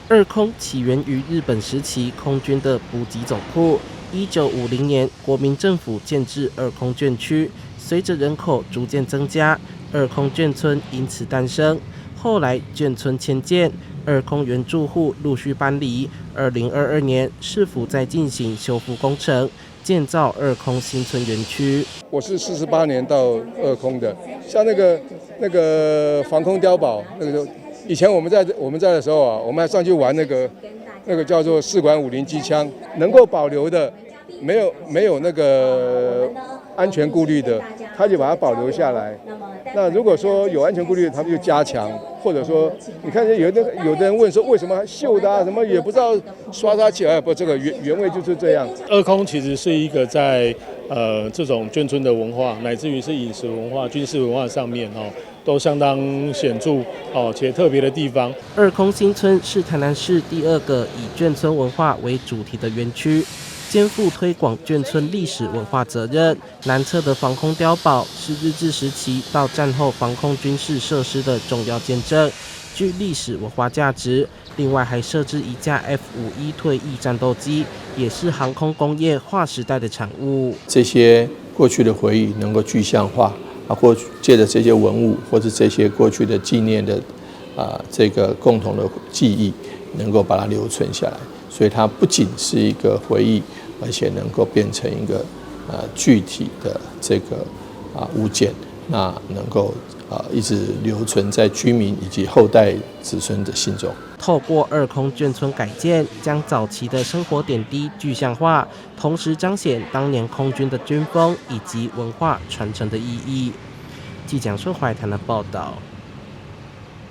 二空起源于日本时期空军的补给总部。1950年，国民政府建制二空眷区，随着人口逐渐增加，二空眷村因此诞生。后来眷村迁建，二空原住户陆续搬离。2022年，市府在进行修复工程，建造二空新村园区。我是48年到二空的，像那个防空碉堡，以前我们在的时候啊，我们还上去玩那个叫做试管50机枪，能够保留的，没有那个安全顾虑的，他就把它保留下来。那如果说有安全顾虑，他们就加强，或者说，你看有的人问说为什么锈的啊，什么也不知道刷起来，不，这个原味就是这样。二空其实是一个在这种眷村的文化，乃至于是饮食文化、军事文化上面都相当显著且特别的地方。二空新村是台南市第2个以眷村文化为主题的园区，肩负推广眷村历史文化责任。南侧的防空碉堡是日治时期到战后防空军事设施的重要见证，具历史文化价值。另外还设置一架 F-51退役战斗机，也是航空工业划时代的产物。这些过去的回忆能够具象化，或借着这些文物或者这些过去的纪念的这个共同的记忆，能够把它留存下来。所以它不仅是一个回忆，而且能够变成一个具体的这个物件，那能够一直留存在居民以及后代子孙的心中。透过二空眷村改建，将早期的生活点滴具象化，同时彰显当年空军的军风以及文化传承的意义。记者孙怀谈的报道。